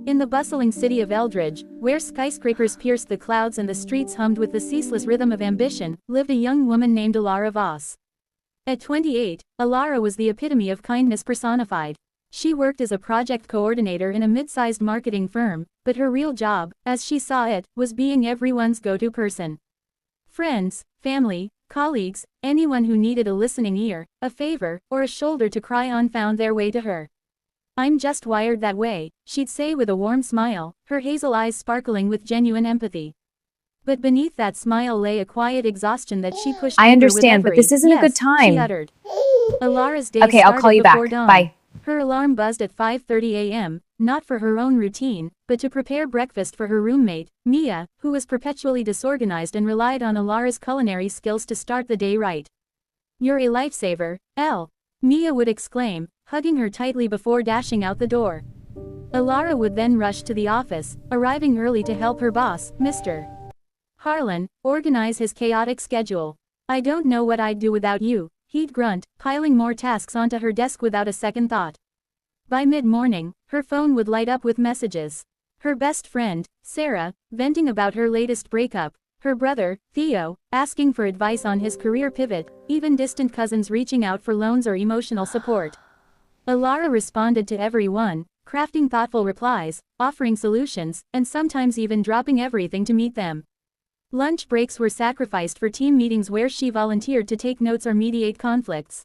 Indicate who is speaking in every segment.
Speaker 1: In the bustling city of Eldridge, where skyscrapers pierced the clouds and the streets hummed with the ceaseless rhythm of ambition, lived a young woman named Alara Voss. At 28, Alara was the epitome of kindness personified. She worked as a project coordinator in a mid-sized marketing firm, but her real job, as she saw it, was being everyone's go-to person. Friends, family, colleagues, anyone who needed a listening ear, a favor, or a shoulder to cry on found their way to her. "I'm just wired that way," she'd say with a warm smile, her hazel eyes sparkling with genuine empathy. But beneath that smile lay a quiet exhaustion that she pushed
Speaker 2: I
Speaker 1: through
Speaker 2: understand,
Speaker 1: with
Speaker 2: but this isn't a good
Speaker 1: "Yes,"
Speaker 2: time.
Speaker 1: she uttered. Alara's day
Speaker 2: Okay, I'll call
Speaker 1: started
Speaker 2: you
Speaker 1: before
Speaker 2: back.
Speaker 1: dawn.
Speaker 2: Bye.
Speaker 1: Her alarm buzzed at 5:30 a.m., not for her own routine, but to prepare breakfast for her roommate, Mia, who was perpetually disorganized and relied on Alara's culinary skills to start the day right. "You're a lifesaver, Elle," Mia would exclaim, hugging her tightly before dashing out the door. Alara would then rush to the office, arriving early to help her boss, Mr. Harlan, organize his chaotic schedule. "I don't know what I'd do without you," he'd grunt, piling more tasks onto her desk without a second thought. By mid-morning, her phone would light up with messages. Her best friend, Sarah, venting about her latest breakup, her brother, Theo, asking for advice on his career pivot, even distant cousins reaching out for loans or emotional support. Alara responded to everyone, crafting thoughtful replies, offering solutions, and sometimes even dropping everything to meet them. Lunch breaks were sacrificed for team meetings where she volunteered to take notes or mediate conflicts.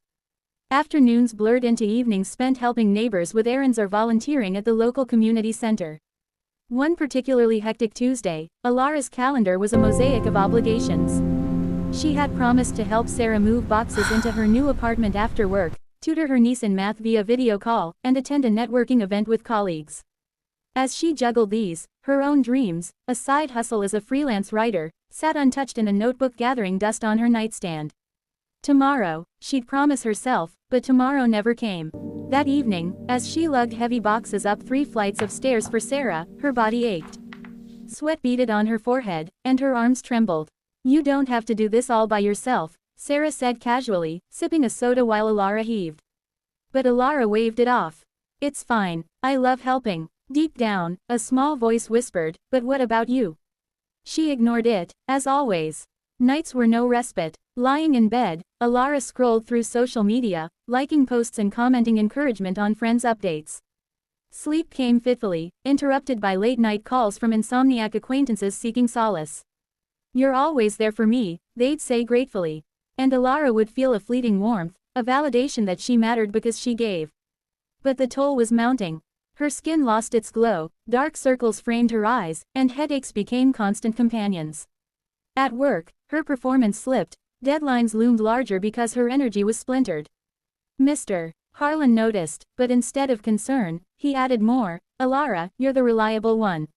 Speaker 1: Afternoons blurred into evenings spent helping neighbors with errands or volunteering at the local community center. One particularly hectic Tuesday, Alara's calendar was a mosaic of obligations. She had promised to help Sarah move boxes into her new apartment after work, tutor her niece in math via video call, and attend a networking event with colleagues. As she juggled these, her own dreams, a side hustle as a freelance writer, sat untouched in a notebook gathering dust on her nightstand. Tomorrow, she'd promise herself, but tomorrow never came. That evening, as she lugged heavy boxes up 3 flights of stairs for Sarah, her body ached. Sweat beaded on her forehead, and her arms trembled. "You don't have to do this all by yourself," Sarah said casually, sipping a soda while Alara heaved. But Alara waved it off. "It's fine, I love helping." Deep down, a small voice whispered, "But what about you?" She ignored it, as always. Nights were no respite. Lying in bed, Alara scrolled through social media, liking posts and commenting encouragement on friends' updates. Sleep came fitfully, interrupted by late-night calls from insomniac acquaintances seeking solace. "You're always there for me," they'd say gratefully. And Alara would feel a fleeting warmth, a validation that she mattered because she gave. But the toll was mounting. Her skin lost its glow, dark circles framed her eyes, and headaches became constant companions. At work, her performance slipped, deadlines loomed larger because her energy was splintered. Mr. Harlan noticed, but instead of concern, he added more, "Alara, you're the reliable one.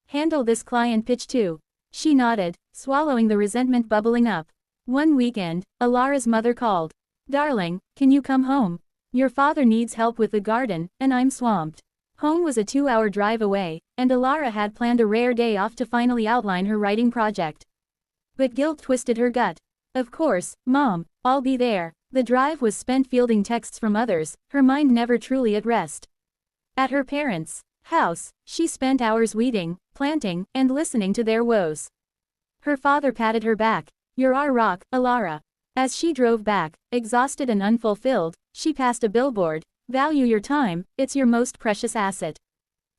Speaker 1: Handle this client pitch too." She nodded, swallowing the resentment bubbling up. One weekend, Alara's mother called. "Darling, can you come home? Your father needs help with the garden, and I'm swamped." Home was a 2-hour drive away, and Alara had planned a rare day off to finally outline her writing project. But guilt twisted her gut. "Of course, Mom, I'll be there." The drive was spent fielding texts from others, her mind never truly at rest. At her parents' house, she spent hours weeding, planting, and listening to their woes. Her father patted her back. "You're our rock, Alara." As she drove back, exhausted and unfulfilled, she passed a billboard, "Value your time, it's your most precious asset."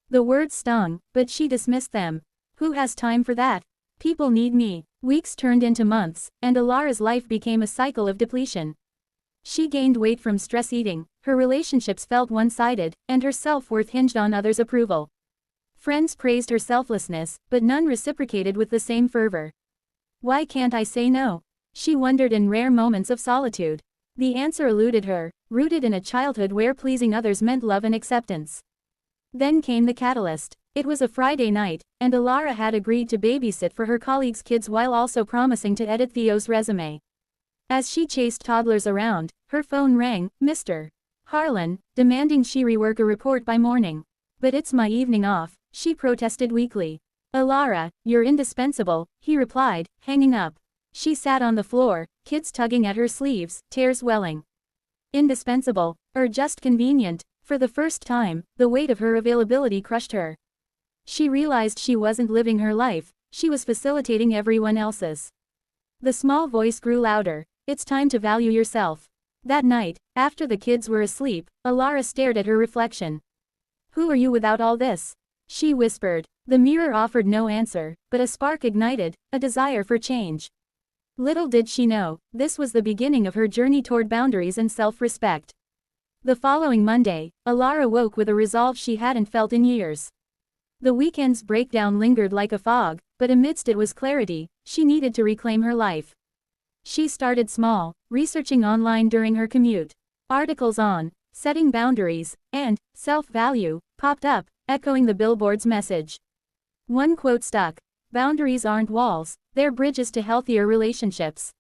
Speaker 1: The words stung, but she dismissed them. "Who has time for that? People need me." Weeks turned into months, and Alara's life became a cycle of depletion. She gained weight from stress eating, her relationships felt one-sided, and her self-worth hinged on others' approval. Friends praised her selflessness, but none reciprocated with the same fervor. "Why can't I say no?" she wondered in rare moments of solitude. The answer eluded her, rooted in a childhood where pleasing others meant love and acceptance. Then came the catalyst. It was a Friday night, and Alara had agreed to babysit for her colleagues' kids while also promising to edit Theo's resume. As she chased toddlers around, her phone rang, Mr. Harlan, demanding she rework a report by morning. "But it's my evening off," she protested weakly. "Alara, you're indispensable," he replied, hanging up. She sat on the floor, kids tugging at her sleeves, tears welling. Indispensable, or just convenient? For the first time, the weight of her availability crushed her. She realized she wasn't living her life, she was facilitating everyone else's. The small voice grew louder. It's time to value yourself. That night, after the kids were asleep, Alara stared at her reflection. Who are you without all this? She whispered. The mirror offered no answer, but a spark ignited, a desire for change. Little did she know, this was the beginning of her journey toward boundaries and self-respect. The following Monday, Alara woke with a resolve she hadn't felt in years. The weekend's breakdown lingered like a fog, but amidst it was clarity. She needed to reclaim her life. She started small, researching online during her commute. Articles on setting boundaries and self-value popped up, echoing the billboard's message. One quote stuck: "Boundaries aren't walls, they're bridges to healthier relationships."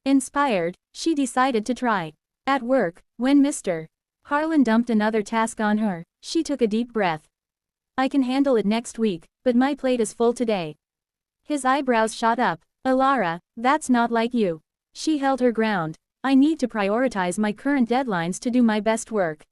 Speaker 1: Inspired, she decided to try. At work, when Mr. Harlan dumped another task on her, she took a deep breath. "I can handle it next week, but my plate is full today." His eyebrows shot up. "Alara, that's not like you." She held her ground. "I need to prioritize my current deadlines to do my best work."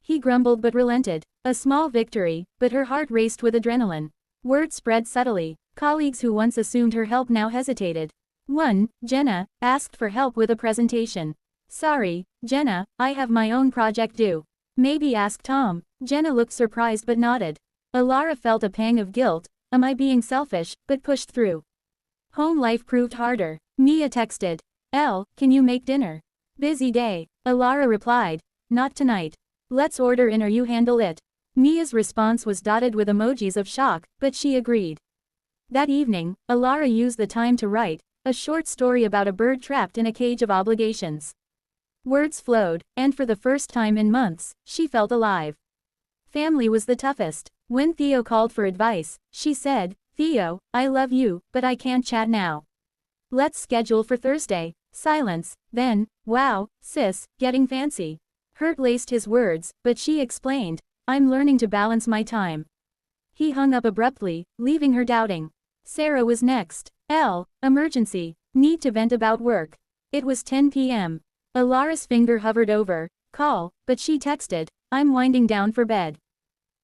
Speaker 1: He grumbled but relented. A small victory, but her heart raced with adrenaline. Word spread subtly. Colleagues who once assumed her help now hesitated. One, Jenna, asked for help with a presentation. "Sorry, Jenna, I have my own project due." "Maybe ask Tom." Jenna looked surprised but nodded. Alara felt a pang of guilt. Am I being selfish, but pushed through? Home life proved harder. Mia texted. Can you make dinner? Busy day. Alara replied. Not tonight. Let's order in or you handle it. Mia's response was dotted with emojis of shock, but she agreed. That evening, Alara used the time to write a short story about a bird trapped in a cage of obligations. Words flowed, and for the first time in months, she felt alive. Family was the toughest. When Theo called for advice, she said, "Theo, I love you, but I can't chat now. Let's schedule for Thursday." Silence, then, "Wow, sis, getting fancy." Hurt laced his words, but she explained, "I'm learning to balance my time." He hung up abruptly, leaving her doubting. Sarah was next. Emergency. Need to vent about work. It was 10 p.m. Alara's finger hovered over call, but she texted, "I'm winding down for bed."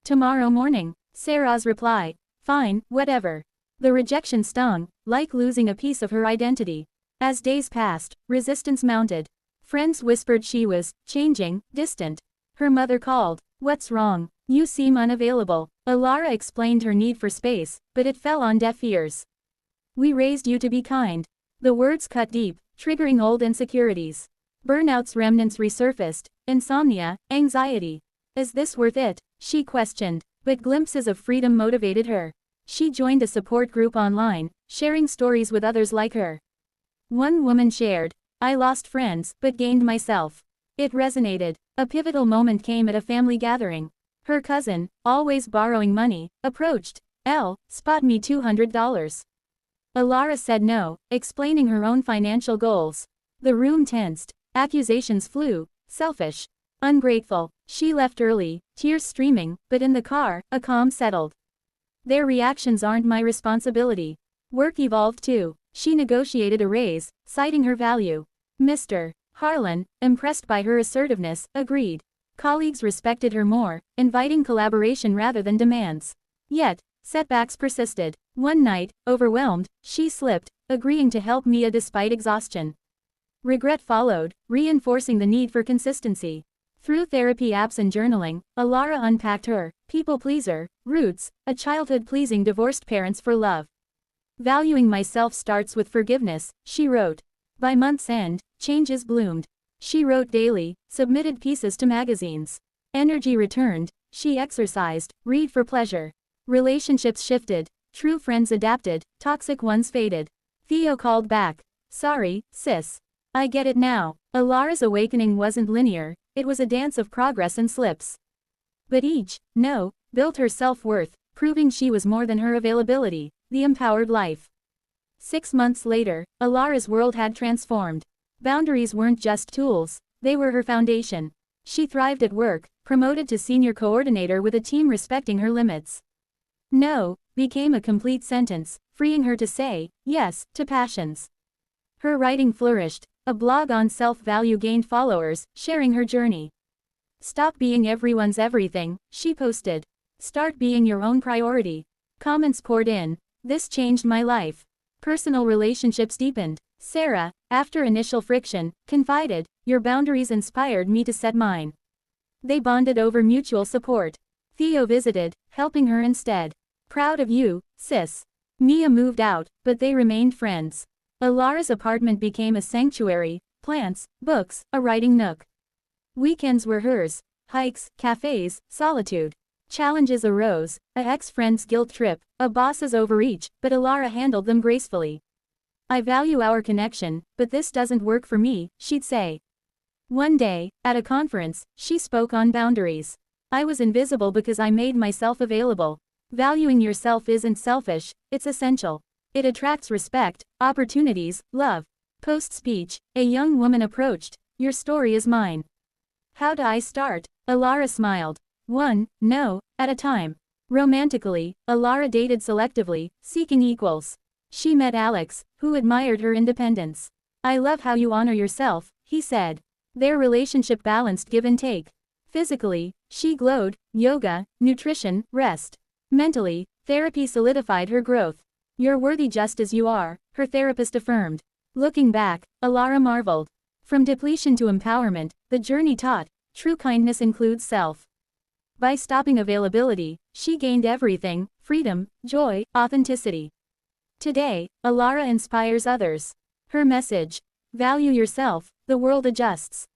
Speaker 1: Tomorrow morning. Sarah's reply, "Fine, whatever." The rejection stung, like losing a piece of her identity. As days passed, resistance mounted. Friends whispered she was changing, distant. Her mother called. "What's wrong? You seem unavailable." Alara explained her need for space, but it fell on deaf ears. "We raised you to be kind." The words cut deep, triggering old insecurities. Burnout's remnants resurfaced, insomnia, anxiety. Is this worth it? She questioned, but glimpses of freedom motivated her. She joined a support group online, sharing stories with others like her. One woman shared, "I lost friends, but gained myself." It resonated. A pivotal moment came at a family gathering. Her cousin, always borrowing money, approached. Spot me $200. Alara said no, explaining her own financial goals. The room tensed. Accusations flew. Selfish. Ungrateful. She left early, tears streaming, but in the car, a calm settled. Their reactions aren't my responsibility. Work evolved too. She negotiated a raise, citing her value. Mr. Harlan, impressed by her assertiveness, agreed. Colleagues respected her more, inviting collaboration rather than demands. Yet, setbacks persisted. One night, overwhelmed, she slipped, agreeing to help Mia despite exhaustion. Regret followed, reinforcing the need for consistency. Through therapy apps and journaling, Alara unpacked her people-pleaser roots, a childhood-pleasing divorced parents for love. Valuing myself starts with forgiveness, she wrote. By month's end, changes bloomed. She wrote daily, submitted pieces to magazines. Energy returned, she exercised, read for pleasure. Relationships shifted, true friends adapted, toxic ones faded. Theo called back. "Sorry, sis. I get it now." Alara's awakening wasn't linear, it was a dance of progress and slips. But each, no, built her self-worth, proving she was more than her availability, the empowered life. 6 months later, Alara's world had transformed. Boundaries weren't just tools, they were her foundation. She thrived at work, promoted to senior coordinator with a team respecting her limits. No became a complete sentence, freeing her to say yes to passions. Her writing flourished, a blog on self-value gained followers, sharing her journey. Stop being everyone's everything, she posted. Start being your own priority. Comments poured in. This changed my life. Personal relationships deepened. Sarah, after initial friction, confided, your boundaries inspired me to set mine. They bonded over mutual support. Theo visited, helping her instead. Proud of you, sis. Mia moved out, but they remained friends. Alara's apartment became a sanctuary, plants, books, a writing nook. Weekends were hers. Hikes, cafes, solitude. Challenges arose, a ex-friend's guilt trip, a boss's overreach, but Alara handled them gracefully. I value our connection, but this doesn't work for me, she'd say. One day, at a conference, she spoke on boundaries. I was invisible because I made myself available. Valuing yourself isn't selfish, it's essential. It attracts respect, opportunities, love. Post-speech, a young woman approached. Your story is mine. How do I start? Alara smiled. 1 no at a time. Romantically, Alara dated selectively, seeking equals. She met Alex, who admired her independence. I love how you honor yourself, he said. Their relationship balanced give and take. Physically, she glowed, yoga, nutrition, rest. Mentally, therapy solidified her growth. You're worthy just as you are, her therapist affirmed. Looking back, Alara marveled. From depletion to empowerment, the journey taught, true kindness includes self. By stopping availability, she gained everything: freedom, joy, authenticity. Today, Alara inspires others. Her message: value yourself, the world adjusts.